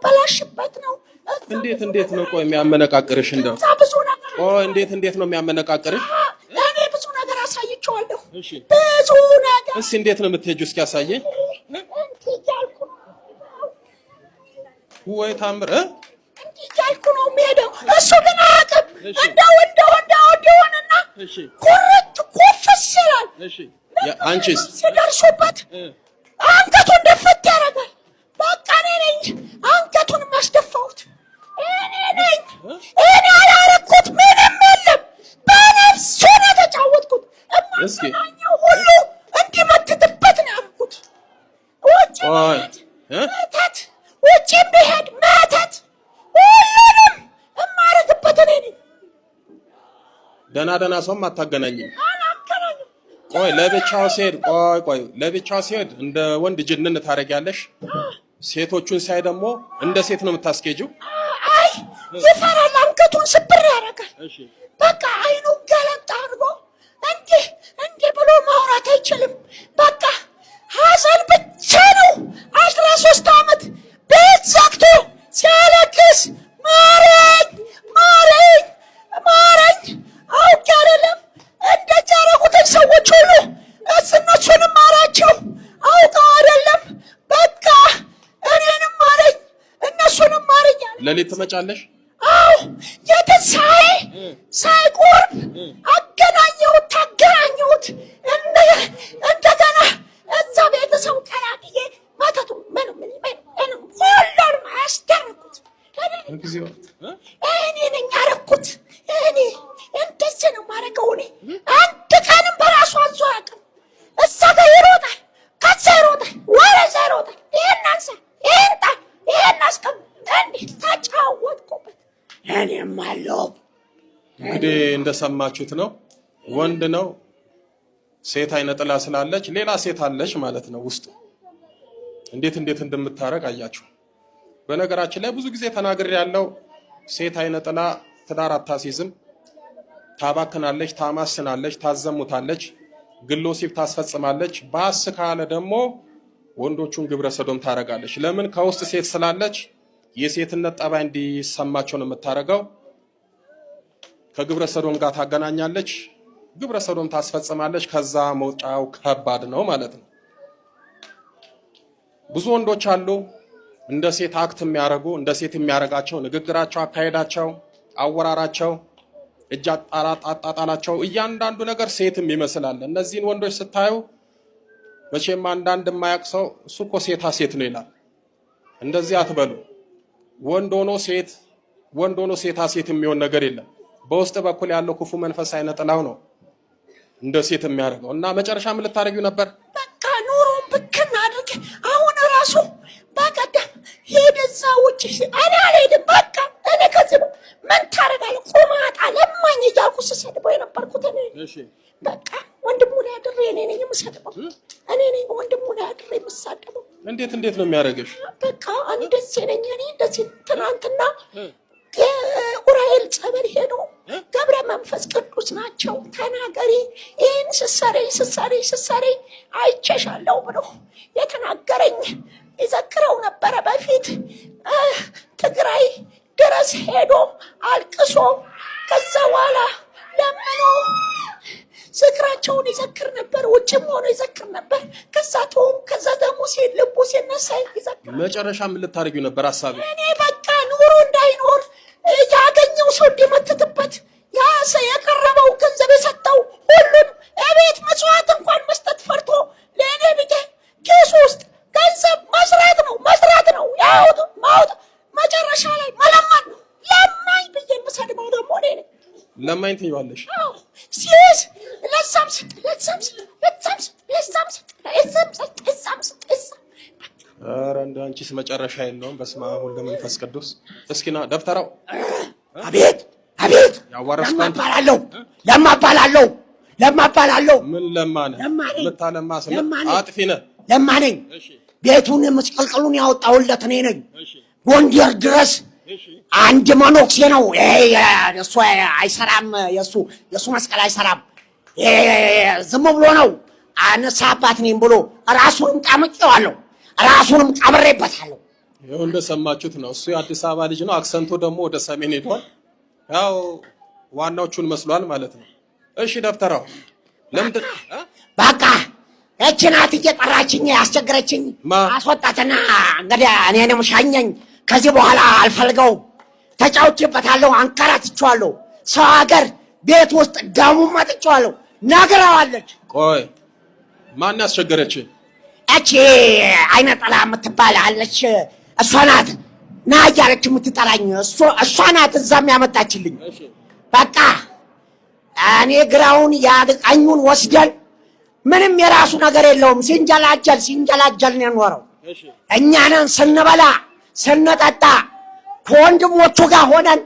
ላበላሽበት ነው እንዴት ነው ቆይ የሚያመነቃቅርሽ እንደው ቆይ እንዴት ነው የሚያመነቃቅርሽ እኔ ብዙ ነገር አሳይቼዋለሁ ብዙ ነገር እስኪ እንዴት ነው የምትሄጂው እስኪ ያሳየኝ ወይ ታምር እንዲያልኩ ነው የሚሄደው እሱ ግን አያውቅም እንደው ሆነና ኩርት ኮፍስ ይላል እሺ አንቺስ ሲደርሱበት አንገቱን ደፈት ያደርጋል በቃ እኔ ነኝ አንገቱን ማስደፋውት እኔ አላረኩት ምንም የለም በነፍሱ ነው የተጫወትኩት እስኪ ሁሉ እንዲመትትበት ነው ያልኩት ውጭ ቢሄድ መተት ሁሉንም እማረግበት እኔ ነኝ ደና ሰውም አታገናኝም ቆይ ለብቻው ሲሄድ እንደ ወንድ ጅንን ታረጋለሽ ሴቶቹን ሳይ ደግሞ እንደ ሴት ነው የምታስኬጂው አይ ይፈራል አንገቱን ስብር ያደርጋል በቃ አይኑ ገለጥ አድርጎ እንዲህ ብሎ ማውራት አይችልም በቃ ሐዘን ብቻ ነው 13 ዓመት ቤት ዘግቶ ሲያለቅስ ማረኝ አውቄ አይደለም እንደዚህ ያደረጉትን ሰዎች ሁሉ እነሱንም ማራቸው አውቀው አይደለም በቃ እኔንም ማረኝ እነሱንም ማረኝ ለሊት ትመጫለሽ አዎ የትንሣኤ ሳይቆርብ ታገናኘሁት እንደገና እዛ ቤተሰብ ቀላቅዬ ማተቱ ምንም ሁሉንም አያስደረኩት እኔ ነኝ ያደረኩት እኔ እንደዚህ ነው የማደርገው እኔ አንድ ቀንም በራሱ አዞ አያውቅም እዛ ጋር ይሮጣል ከዛ ይሮጣል ወደዛ ይሮጣል ይሄን አንሳ ይሄን ጣል ይሄን አስቀም እንዲህ ተጫወትኩበት እኔም አለው እንግዲህ እንደሰማችሁት ነው ወንድ ነው ሴት አይነ ጥላ ስላለች ሌላ ሴት አለች ማለት ነው ውስጡ እንዴት እንደምታረግ አያችሁ በነገራችን ላይ ብዙ ጊዜ ተናግሬ ያለው ሴት አይነ ጥላ ትዳር አታስይዝም ታባክናለች ታማስናለች ታዘሙታለች ግሎሲብ ታስፈጽማለች ባስ ካለ ደግሞ ወንዶቹን ግብረ ሰዶም ታረጋለች ለምን ከውስጥ ሴት ስላለች የሴትነት ጠባይ እንዲሰማቸው ነው የምታረገው ከግብረ ሰዶም ጋር ታገናኛለች ግብረ ሰዶም ታስፈጽማለች ከዛ መውጫው ከባድ ነው ማለት ነው ብዙ ወንዶች አሉ እንደ ሴት አክት የሚያረጉ እንደ ሴት የሚያረጋቸው ንግግራቸው አካሄዳቸው አወራራቸው እጅ አጣጣላቸው እያንዳንዱ ነገር ሴትም ይመስላል እነዚህን ወንዶች ስታዩ መቼም አንዳንድ የማያውቅ ሰው እሱ እኮ ሴት ነው ይላል እንደዚህ አትበሉ ወንድ ሆኖ ሴት የሚሆን ነገር የለም በውስጥ በኩል ያለው ክፉ መንፈስ አይነጥላው ነው እንደ ሴት የሚያደርገው እና መጨረሻ ምን ልታረጊው ነበር በቃ ኑሮን ብክና አድርጌ አሁን ራሱ በቀደም ሄደዛ ውጭ እኔ አልሄድም በቃ እኔ ከዚህ ምን ታረጋለህ ቆማጣ ለማኝ እያልኩ ስሰድበው የነበርኩት እኔ በቃ ወንድሙ ላይ አድሬ እኔ ነኝ የምሰድበው እኔ ነኝ ወንድሙ ላይ አድሬ የምሰድበው እንዴት ነው የሚያደርግሽ በቃ እንደዚህ ነኝ እኔ እንደዚህ ትናንትና ኡራኤል ጸበል ሄዶ ገብረ መንፈስ ቅዱስ ናቸው ተናገሪ ይህን ስሰሪ አይቼሻለሁ ብሎ የተናገረኝ ይዘክረው ነበረ በፊት ትግራይ ድረስ ሄዶ አልቅሶ ከዛ በኋላ ለምኖ ዝክራቸውን ይዘክር ነበር ውጭም ሆኖ ይዘክር ነበር ከዛ ደግሞ ልቡ ሲነሳ ይዘክር መጨረሻ ምን ልታረጊው ነበር ሐሳብ እኔ በቃ ኑሮ እንዳይኖር ያገኘው ሰው እንዲመትትበት የቀረበው ገንዘብ የሰጠው ሁሉን እቤት መስዋዕት እንኳን መስጠት ፈርቶ ለእኔ ብቻ ኬስ ውስጥ ገንዘብ መስራት ነው ያውጥ ማውጥ መጨረሻ ላይ መለማን ነው ለማኝ ብዬ የምሰድበው ደግሞ እኔ ነኝ ለማኝ ትይዋለሽ ሲስ ለዛም ኧረ እንደ አንቺስ መጨረሻ የለውም በስመ አብ ወወልድ ወመንፈስ ቅዱስ እስኪና ደፍተራው አቤት ለማባላለሁ ምን ለማነ መታለማ ስለ አጥፊነ ለማነኝ ቤቱን መስቀልቀሉን ያወጣውለት እኔ ነኝ ጎንደር ድረስ አንድ መኖክሴ ነው እሱ አይሰራም የሱ መስቀል አይሰራም ዝም ብሎ ነው አነሳ አባት ነኝ ብሎ ራሱንም ጣመቀዋለሁ ራሱንም ቀብሬበታለሁ ይኸው እንደሰማችሁት ነው። እሱ የአዲስ አበባ ልጅ ነው። አክሰንቱ ደግሞ ወደ ሰሜን ሄዷል። ያው ዋናዎቹን መስሏል ማለት ነው። እሺ ደብተራው ለምንድን በቃ እቺ ናት እየጠራችኝ ያስቸገረችኝ። አስወጣትና እንግዲህ እኔንም ሻኘኝ። ከዚህ በኋላ አልፈልገውም። ተጫውቼበታለሁ፣ አንከራትቼዋለሁ። ሰው ሀገር ቤት ውስጥ ደሙ መጥቼዋለሁ። ነግረዋለች። ቆይ ማን ያስቸገረች? እቺ አይነ ጠላ የምትባል አለች። እሷ ናት ና እያለች የምትጠራኝ። እሷ ናት እዛም ያመጣችልኝ። በቃ እኔ ግራውን ያቀኙን ወስደን ምንም የራሱ ነገር የለውም። ሲንጀላጀል ነው የኖረው። እኛንን ስንበላ ስንጠጣ ከወንድሞቹ ጋር ሆነን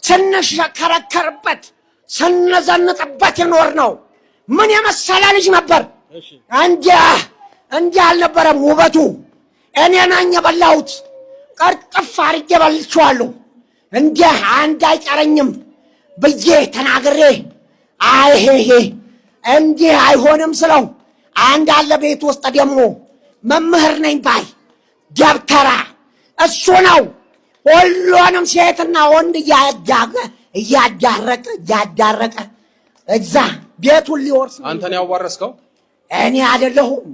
ስንሸከረከርበት ስንዘንጥበት የኖር ነው። ምን የመሰለ ልጅ ነበር። እንዲህ አልነበረም ውበቱ። እኔ ነኝ የበላሁት። ቅርጥፍ አድርጌ በልቼዋለሁ። እንዲህ አንድ አይቀረኝም ብዬ ተናግሬ አይሄ እንዲህ አይሆንም ስለው አንድ አለ ቤት ውስጥ ደግሞ መምህር ነኝ ባይ ደብተራ እሱ ነው ሁሉንም ሴትና ወንድ እያዳረቀ እዛ ቤቱን ሊወርስ። አንተን ያዋረስከው? እኔ አይደለሁም።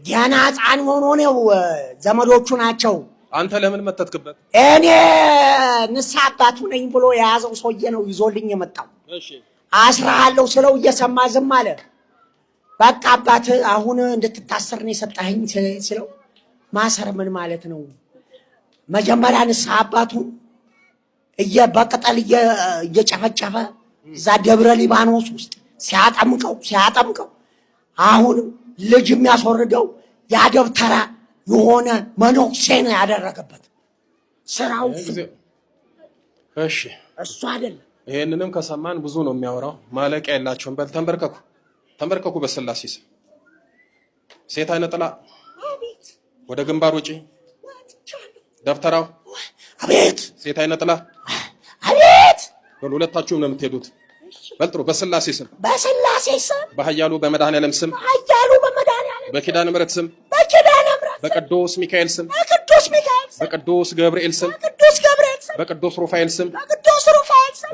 ገና ሕፃን ሆኖ ነው፣ ዘመዶቹ ናቸው። አንተ ለምን መተትክበት? እኔ ንስሐ አባቱ ነኝ ብሎ የያዘው ሰውዬ ነው ይዞልኝ የመጣው። አስራሃለሁ ስለው እየሰማ ዝም አለ። በቃ አባት አሁን እንድትታሰር ነው የሰጠኸኝ ስለው ማሰር ምን ማለት ነው? መጀመሪያ ንስሐ አባቱ በቅጠል እየጨፈጨፈ እዛ ደብረ ሊባኖስ ውስጥ ሲያጠምቀው አሁንም ልጅ የሚያስወርደው ያ ደብተራ የሆነ መነኩሴ ነው ያደረገበት ስራው። እሺ እሱ አይደለም። ይሄንንም ከሰማን ብዙ ነው የሚያወራው። ማለቂያ የላቸውም። በል ተንበርከኩ በስላሴ ስም። ሴት አይነ ጥላ ወደ ግንባር ውጪ። ደብተራው አቤት። ሴት አይነ ጥላ አቤት። በል ሁለታችሁም ነው የምትሄዱት። በልጥሩ በስላሴ ስም። በኃያሉ በመድኃኔዓለም ስም። በኪዳነ ምሕረት ስም። በቅዱስ ሚካኤል ስም። በቅዱስ ገብርኤል ስም። በቅዱስ ሩፋኤል ስም።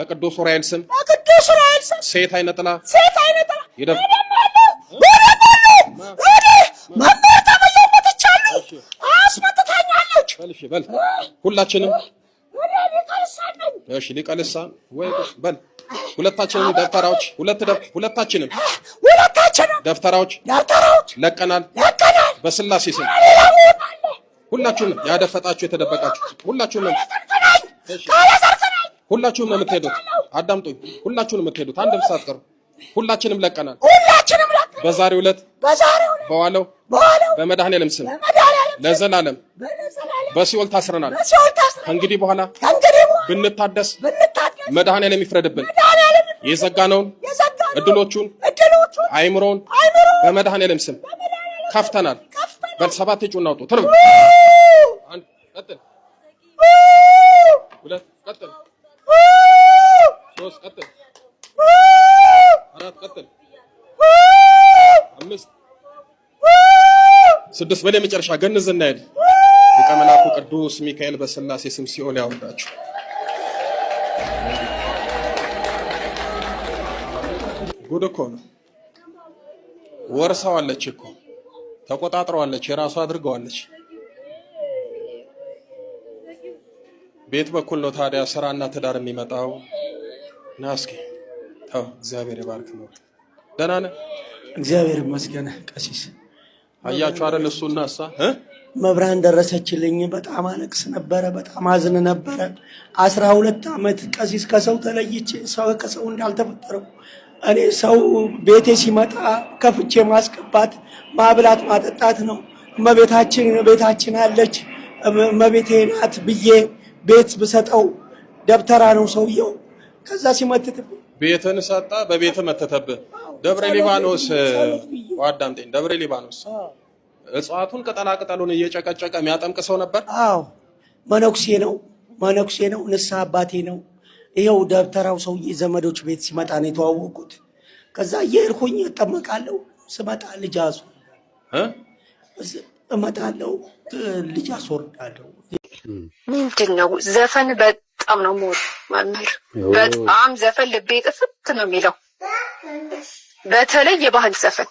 በቅዱስ ኡራኤል ስም። ሴት አይነ ጥላ በል ሁላችንም እሺ ሊቀ ልሳን ወይ በል ሁለታችንም ደብተራዎች ሁለታችንም ደብተራዎች ለቀናል በስላሴ ስም። ሁላችሁም ያደፈጣችሁ የተደበቃችሁ ሁላችሁም ነው የምትሄዱት። አዳምጡኝ። ሁላችሁም የምትሄዱት አንድም ሳትቀሩ ሁላችንም ለቀናል። በዛሬው ዕለት በዋለው በመድኃኔዓለም ስም ለዘላለም በሲኦል ታስረናል። ከእንግዲህ በኋላ ብንታደስ መድኃኔዓለም ይፍረድብን። የዘጋነውን እድሎቹን አይምሮን በመድኃኔዓለም ስም ከፍተናል። በል ሰባት እጩ እናውጡ። ትርብ አንድ ቀጥል፣ ሁለት ቀጥል፣ ሶስት ቀጥል፣ አራት ቀጥል፣ አምስት ስድስት በላይ መጨረሻ ገንዝ እናሄድ። ሊቀ መላኩ ቅዱስ ሚካኤል በስላሴ ስም ሲኦል ያወርዳችሁ። ጉድ እኮ ነው። ወርሳዋለች እኮ ተቆጣጥረዋለች፣ የራሷ አድርገዋለች። ቤት በኩል ነው ታዲያ ስራና ትዳር የሚመጣው። ና እስኪ ተው። እግዚአብሔር ይባርክ ነው። ደህና ነህ? እግዚአብሔር ይመስገን። ቀሲስ አያችሁ አይደል? እሱና እሷ መብራን ደረሰችልኝ። በጣም አለቅስ ነበረ፣ በጣም አዝን ነበረ። 12 ዓመት ቀሲስ ከሰው ተለይቼ ሰው ከሰው እንዳልተፈጠረው እኔ ሰው ቤቴ ሲመጣ ከፍቼ ማስገባት ማብላት ማጠጣት ነው። ቤታችን አለች እመቤቴ ናት ብዬ ቤት ብሰጠው ደብተራ ነው ሰውየው። ከዛ ሲመትትብኝ ቤትን ሰጣ፣ በቤት መተተብህ። ደብረ ሊባኖስ ዋዳምጤን ደብረ ሊባኖስ እጽዋቱን ቅጠላቅጠሉን እየጨቀጨቀ የሚያጠምቅ ሰው ነበር። አዎ መነኩሴ ነው። ንስሐ አባቴ ነው። ይኸው ደብተራው ሰውዬ ዘመዶች ቤት ሲመጣ ነው የተዋወቁት። ከዛ እየሄድኩኝ እጠመቃለሁ። ስመጣ ልጅ አዙ እመጣለሁ፣ ልጅ አስወርዳለሁ። ምንድነው ዘፈን በጣም ነው ሞት መምህር፣ በጣም ዘፈን ልቤ ጥፍት ነው የሚለው። በተለይ የባህል ዘፈን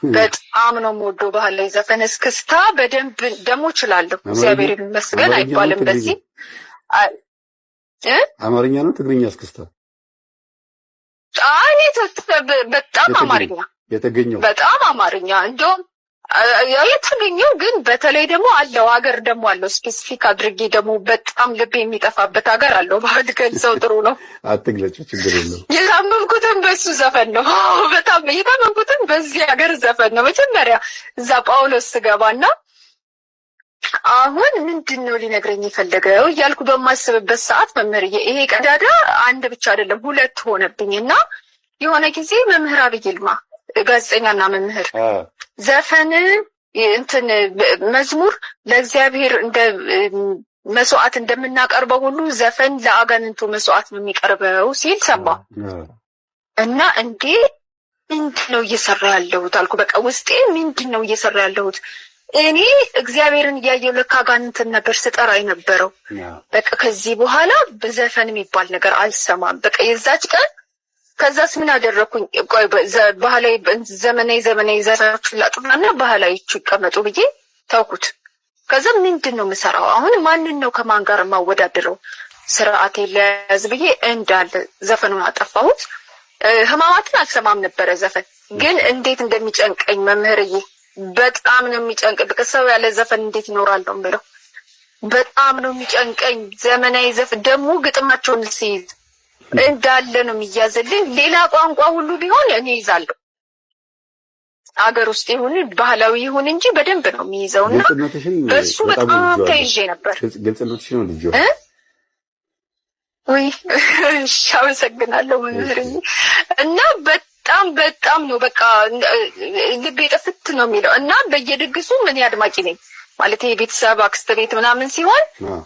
በጣም ነው የምወደው። ባህል ላይ ዘፈን እስክስታ በደንብ ደግሞ እችላለሁ። እግዚአብሔር ይመስገን አይባልም በዚህ አማርኛ ነው ትግርኛ እስክስታ? አይ በጣም አማርኛ የተገኘው በጣም አማርኛ እንደውም የተገኘው ግን በተለይ ደግሞ አለው ሀገር ደግሞ አለው ስፔሲፊክ አድርጌ ደግሞ በጣም ልብ የሚጠፋበት ሀገር አለው። ባህል ገልጸው ጥሩ ነው። አትግለጭ፣ ችግር የለውም። የታመንኩትም በሱ ዘፈን ነው። በጣም የታመንኩትም በዚህ ሀገር ዘፈን ነው። መጀመሪያ እዛ ጳውሎስ ስገባና አሁን ምንድነው ሊነግረኝ የፈለገው እያልኩ በማስብበት ሰዓት መምህርዬ ይሄ ቀዳዳ አንድ ብቻ አይደለም ሁለት ሆነብኝና የሆነ ጊዜ መምህር አብይ ይልማ ጋዜጠኛና መምህር ዘፈን እንትን መዝሙር ለእግዚአብሔር እንደ መስዋዕት እንደምናቀርበው ሁሉ ዘፈን ለአጋንንቱ መስዋዕት ነው የሚቀርበው ሲል ሰማ እና እንዴ ምንድነው እየሰራ ያለሁት አልኩ። በቃ ውስጤ ምንድነው እየሰራ ያለሁት? እኔ እግዚአብሔርን እያየሁ ለካ አጋንንትን ነበር ስጠራ የነበረው። በቃ ከዚህ በኋላ በዘፈን የሚባል ነገር አልሰማም። በቃ የዛች ቀን ከዛስ ምን አደረኩኝ? ቆይ ባህላዊ ዘመናዊ ዘፈኖችን ላጥናና ባህላዊቹ ይቀመጡ ብዬ ተውኩት። ከዛ ምንድነው የምሰራው አሁን? ማንን ነው ከማን ጋር የማወዳደረው? ስርዓቴ ለያዝ ብዬ እንዳለ ዘፈኑን አጠፋሁት። ህማማትን አልሰማም ነበረ ዘፈን ግን እንዴት እንደሚጨንቀኝ መምህርዬ በጣም ነው የሚጨንቅ። በቃ ሰው ያለ ዘፈን እንዴት ይኖራል ነው የምለው። በጣም ነው የሚጨንቀኝ። ዘመናዊ ዘፈን ደግሞ ግጥማቸውን ሲይዝ እንዳለ ነው የሚያዝልኝ። ሌላ ቋንቋ ሁሉ ቢሆን እኔ ይዛለሁ። አገር ውስጥ ይሁን ባህላዊ ይሁን እንጂ በደንብ ነው የሚይዘውና በሱ በጣም ተይዤ ነበር። ግልጽነትሽ ነው ልጅ ወይ አመሰግናለሁ መምህርዬ። እና በጣም ነው በቃ ልቤ ጥፍት ነው የሚለው እና በየድግሱ ምን አድማቂ ነኝ ማለት የቤተሰብ አክስት ቤት ምናምን ሲሆን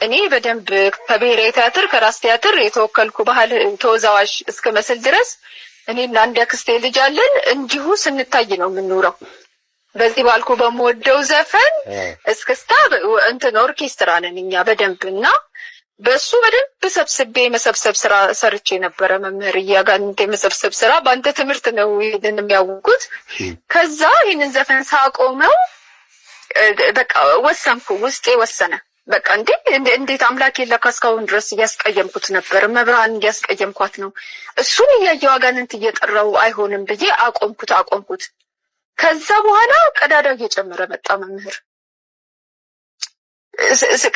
እኔ በደንብ ከብሔራዊ ቲያትር ከራስ ቲያትር የተወከልኩ ባህል ተወዛዋዥ እስከ መስል ድረስ እኔና አንድ አክስቴ ልጅ አለን። እንዲሁ ስንታይ ነው የምንኖረው። በዚህ ባልኩ በመወደው ዘፈን እስክስታ እንትን ኦርኬስትራ ነን እኛ በደንብ እና በሱ በደንብ ሰብስቤ መሰብሰብ ስራ ሰርቼ ነበረ። መምህር ያጋንንቴ መሰብሰብ ስራ በአንተ ትምህርት ነው ይሄንን የሚያውቁት። ከዛ ይሄንን ዘፈን ሳቆመው በቃ ወሰንኩ፣ ውስጤ ወሰነ። በቃ እንዴት አምላኬ ለካ እስካሁን ድረስ እያስቀየምኩት ነበር፣ መብራን እያስቀየምኳት ነው። እሱን እያየሁ አጋንንት እየጠራው አይሆንም ብዬ አቆምኩት። ከዛ በኋላ ቀዳዳው እየጨመረ መጣ መምህር።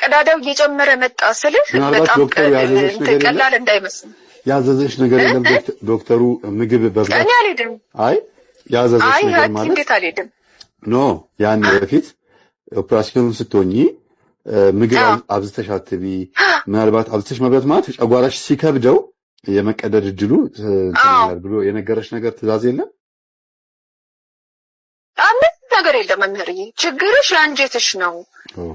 ቀዳዳው እየጨመረ መጣ ስልህ በጣም ቀላል እንዳይመስል ያዘዘሽ ነገር የለም ዶክተሩ? ምግብ በብዛት እኔ አልሄድም። አይ ያዘዘሽ ነገር ማለት እንዴት አልሄድም? ኖ ያን በፊት ኦፕራሲዮን ስትሆኚ ምግብ አብዝተሽ አትቢ። ምናልባት አብዝተሽ መብላት ማለት ጨጓራሽ ሲከብደው የመቀደድ እድሉ እንትን ብሎ የነገረሽ ነገር ትእዛዝ የለም? ነገር የለም መምህርዬ፣ ችግርሽ አንጀትሽ ነው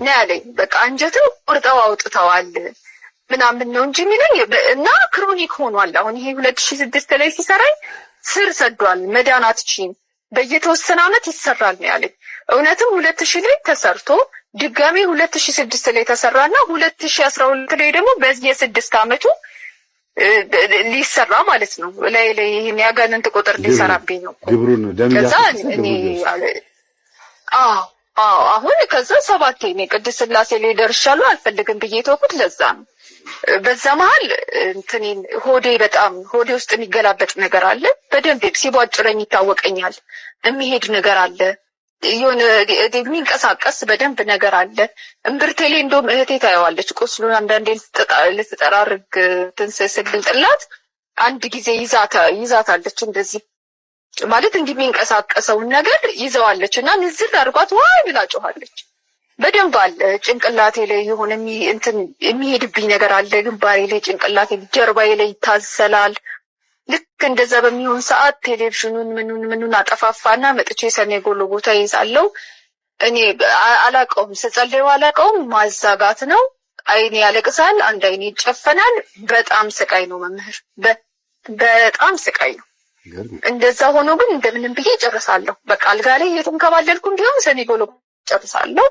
ያለኝ። በቃ አንጀትን ቆርጠው አውጥተዋል ምናምን ነው እንጂ የሚለኝ እና ክሮኒክ ሆኗል። አሁን ይሄ 2006 ላይ ሲሰራኝ ስር ሰዷል። መዳን አትችይም፣ በየተወሰነ ዓመት ይሰራል ነው ያለኝ። እውነትም 2000 ላይ ተሰርቶ ድጋሜ 2006 ላይ ተሰራና 2012 ላይ ደግሞ በየ6 ዓመቱ ሊሰራ ማለት ነው። ላይ ይሄን ያጋንንት ቁጥር ሊሰራብኝ ነው ግብሩን ደም አሁን ከዛ 7 እኔ ቅድስት ሥላሴ ላይ ደርሻለሁ አልፈልግም ብዬ ተውኩት። ለዛ ነው በዛ መሀል እንትኔን ሆዴ ውስጥ የሚገላበጥ ነገር አለ። በደንብ ሲቧጭረኝ ይታወቀኛል። የሚሄድ ነገር አለ፣ የሆነ የሚንቀሳቀስ በደንብ ነገር አለ። እምብርቴ ላይ እንደውም እህቴ ታየዋለች ቁስሉን አንዳንዴ ልትጠራርግ ትንስስልጥላት አንድ ጊዜ ይዛታለች እንደዚህ ማለት እንዲህ የሚንቀሳቀሰውን ነገር ይዘዋለች እና ንዝር አድርጓት ዋይ ብላ ጮኻለች። በደንብ አለ ጭንቅላቴ ላይ የሆነ እንትን የሚሄድብኝ ነገር አለ። ግንባሬ ላይ፣ ጭንቅላቴ፣ ጀርባዬ ላይ ይታዘላል። ልክ እንደዛ በሚሆን ሰዓት ቴሌቪዥኑን ምኑን አጠፋፋና መጥቼ ሰኔ ጎሎ ቦታ ይዛለው። እኔ አላቀውም፣ ስጸልይ አላቀውም። ማዛጋት ነው። አይኔ ያለቅሳል፣ አንድ አይኔ ይጨፈናል። በጣም ስቃይ ነው መምህር፣ በጣም ስቃይ ነው። እንደዛ ሆኖ ግን እንደምንም ብዬ ጨርሳለሁ። በቃ አልጋ ላይ የተንከባለልኩም ቢሆን ሰኔ ጎሎ ጨርሳለሁ።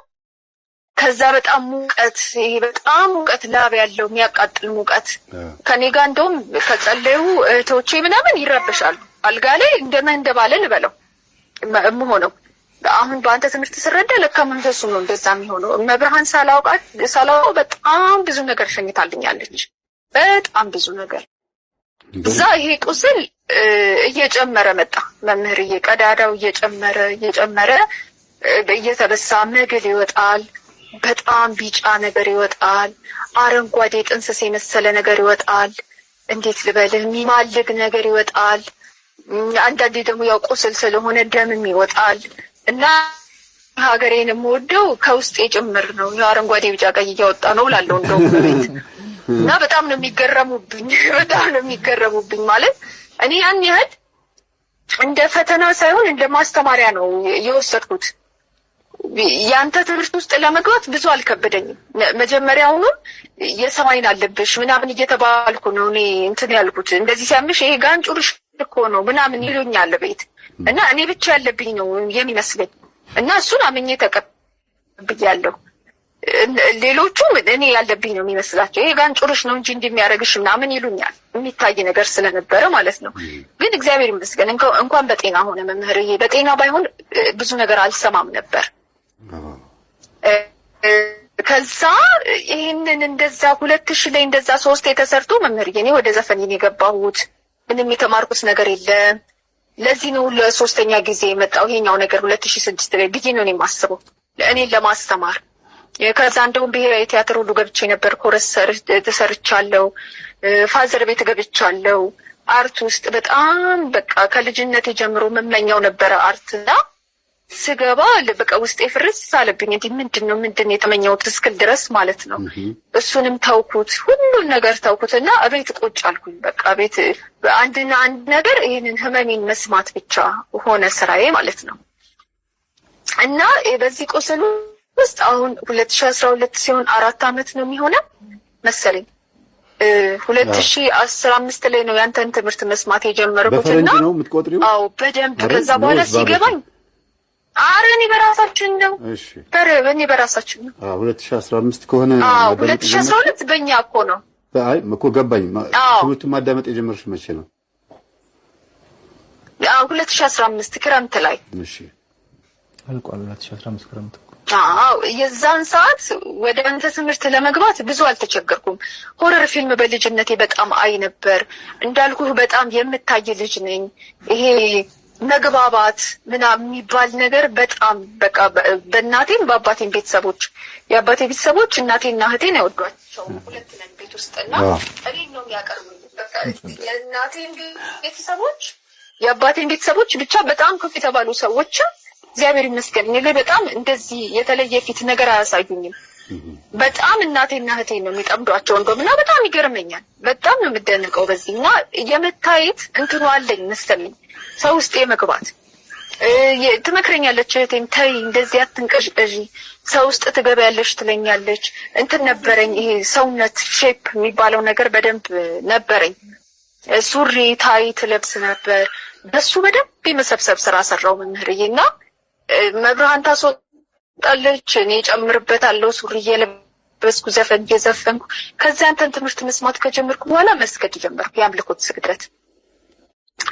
ከዛ በጣም ሙቀት፣ ይሄ በጣም ሙቀት ላብ ያለው የሚያቃጥል ሙቀት ከኔ ጋር እንደውም ከጸለዩ እህቶቼ ምናምን ይረበሻሉ። አልጋ ላይ እንደባለ ልበለው የምሆነው አሁን በአንተ ትምህርት ስረዳ ለካ መንፈሱ ነው እንደዛ የሚሆነው። መብርሃን ሳላውቀው በጣም ብዙ ነገር ሸኝታልኛለች። በጣም ብዙ ነገር። እዛ ይሄ ቁስል እየጨመረ መጣ መምህርዬ። ቀዳዳው እየጨመረ እየተበሳ መግል ይወጣል። በጣም ቢጫ ነገር ይወጣል። አረንጓዴ ጥንስስ የመሰለ ነገር ይወጣል። እንዴት ልበልህ፣ የሚማልግ ነገር ይወጣል። አንዳንዴ ደግሞ ያው ቁስል ስለሆነ ደምም ይወጣል። እና ሀገሬን የምወደው ከውስጥ የጭምር ነው። አረንጓዴ ቢጫ ቀይ እያወጣ ነው ላለው እንደው ቤት እና በጣም ነው የሚገረሙብኝ። ማለት እኔ ያን ያህል እንደ ፈተና ሳይሆን እንደ ማስተማሪያ ነው የወሰድኩት። ያንተ ትምህርት ውስጥ ለመግባት ብዙ አልከበደኝም። መጀመሪያውኑ የሰማይን አለብሽ ምናምን እየተባልኩ ነው እኔ እንትን ያልኩት። እንደዚህ ሲያምሽ ይሄ ጋንጩርሽ እኮ ነው ምናምን ይሉኛል ቤት እና እኔ ብቻ ያለብኝ ነው የሚመስለኝ እና እሱን አምኜ ተቀብያለሁ። ሌሎቹም እኔ ያለብኝ ነው የሚመስላቸው። ይሄ ጋንጩርሽ ነው እንጂ እንደሚያረግሽ ምናምን ይሉኛል፣ የሚታይ ነገር ስለነበረ ማለት ነው። ግን እግዚአብሔር ይመስገን እንኳን በጤና ሆነ መምህርዬ። በጤና ባይሆን ብዙ ነገር አልሰማም ነበር። ከዛ ይሄንን እንደዛ 2000 ላይ እንደዛ 3 የተሰርቶ መምህርዬ እኔ ወደ ዘፈን የገባሁት ምንም የተማርኩት ነገር የለም። ለዚህ ነው ለሶስተኛ ጊዜ የመጣው ይሄኛው ነገር 2006 ላይ ብዬ ነው የማስበው እኔን ለማስተማር። ከዛ እንደውም ብሔራዊ ቲያትር ሁሉ ገብቼ ነበር። ኮረስ ተሰርቻለሁ። ፋዘር ቤት ገብቻለሁ። አርት ውስጥ በጣም በቃ ከልጅነት ጀምሮ መመኛው ነበረ አርትና ስገባ በቃ ውስጤ ፍርስ ሳለብኝ። እንዴ ምንድነው የተመኘሁት እስክል ድረስ ማለት ነው። እሱንም ተውኩት፣ ሁሉን ነገር ተውኩትና እቤት ቁጭ አልኩኝ። በቃ ቤት አንድ ነገር ይሄንን ህመሜን መስማት ብቻ ሆነ ስራዬ ማለት ነው። እና በዚህ ቁስል ውስጥ አሁን 2012 ሲሆን 4 አመት ነው የሚሆነው መሰለኝ። 2015 ላይ ነው ያንተን ትምህርት መስማት የጀመርኩትና አዎ በደንብ ከዛ በኋላ ሲገባኝ አረኒ በራሳችን ነው። እሺ በእኔ በራሳችን ነው። 2015 ከሆነ 2012 በእኛ እኮ ነው። አይ እኮ ገባኝ። ትምህርቱን ማዳመጥ የጀመርሽ መቼ ነው? 2015 ክረምት ላይ። እሺ አልቋል 2015 ክረምት። የዛን ሰዓት ወደ አንተ ትምህርት ለመግባት ብዙ አልተቸገርኩም። ሆረር ፊልም በልጅነቴ በጣም አይ ነበር። እንዳልኩህ በጣም የምታይ ልጅ ነኝ። ይሄ መግባባት ምናምን የሚባል ነገር በጣም በቃ በእናቴም በአባቴም ቤተሰቦች የአባቴ ቤተሰቦች እናቴና እህቴን አይወዷቸው። ሁለት ነን ቤት ውስጥና እኔን ነው የሚያቀርቡኝ። በቃ የእናቴን ቤተሰቦች የአባቴን ቤተሰቦች ብቻ በጣም ከፍ የተባሉ ሰዎች እግዚአብሔር ይመስገን እኔ ላይ በጣም እንደዚህ የተለየ ፊት ነገር አያሳዩኝም። በጣም እናቴና እህቴን ነው የሚጠምዷቸው እንደውም እና በጣም ይገርመኛል። በጣም ነው የምደነቀው በዚህና የመታየት እንትኑ አለኝ መሰለኝ ሰው ውስጥ የመግባት ትመክረኛለች እህቴም ተይ እንደዚህ አትንቀዥቀዥ ሰው ውስጥ ትገበያለሽ ትለኛለች። እንትን ነበረኝ ይሄ ሰውነት ሼፕ የሚባለው ነገር በደንብ ነበረኝ። ሱሪ ታይት ለብስ ነበር። በሱ በደንብ የመሰብሰብ ስራ ሰራው መምህርዬና መብርሃን ታስወጣለች እኔ ጨምርበታለሁ ሱሪ እየለበስኩ ዘፈን እየዘፈንኩ ከዛ አንተን ትምህርት መስማት ከጀመርኩ በኋላ መስገድ ጀመርኩ የአምልኮት ስግደት።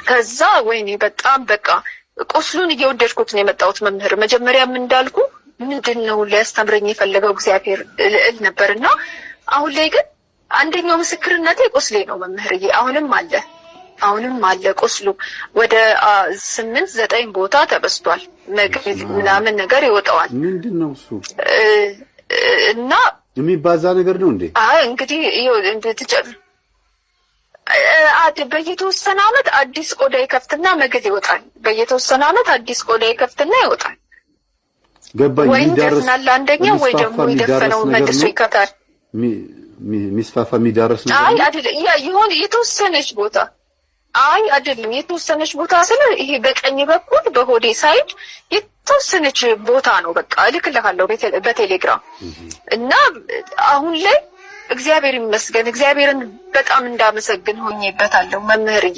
ከዛ ወይኔ በጣም በቃ ቁስሉን እየወደድኩት ነው የመጣሁት መምህር። መጀመሪያም እንዳልኩ ምንድነው ሊያስተምረኝ የፈለገው እግዚአብሔር እል ነበርና አሁን ላይ ግን አንደኛው ምስክርነቴ ቁስሌ ነው መምህርዬ። አሁንም አለ ቁስሉ ወደ 8-9 ቦታ ተበስቷል። መግል ምናምን ነገር ይወጣዋል። ምንድነው እሱ? እና የሚባዛ ነገር ነው እንዴ? አይ እንግዲህ በየተወሰነ ዓመት አዲስ ቆዳ ይከፍትና መግል ይወጣል። በየተወሰነ ዓመት አዲስ ቆዳ ይከፍትና ይወጣል። ገባኝ። ወይ ይደፍናል አንደኛው ወይ ደግሞ ይደፈነው መልሶ ይከፍታል። ሚስፋፋ የሚዳረስ ነው። አይ አይደለም ይሆን የተወሰነች ቦታ አይ አይደለም የተወሰነች ቦታ ስለ ይሄ በቀኝ በኩል በሆዴ ሳይድ የተወሰነች ቦታ ነው። በቃ እልክልሃለሁ በቴሌግራም እና አሁን ላይ እግዚአብሔር ይመስገን እግዚአብሔርን በጣም እንዳመሰግን ሆኜበታለሁ መምህርዬ።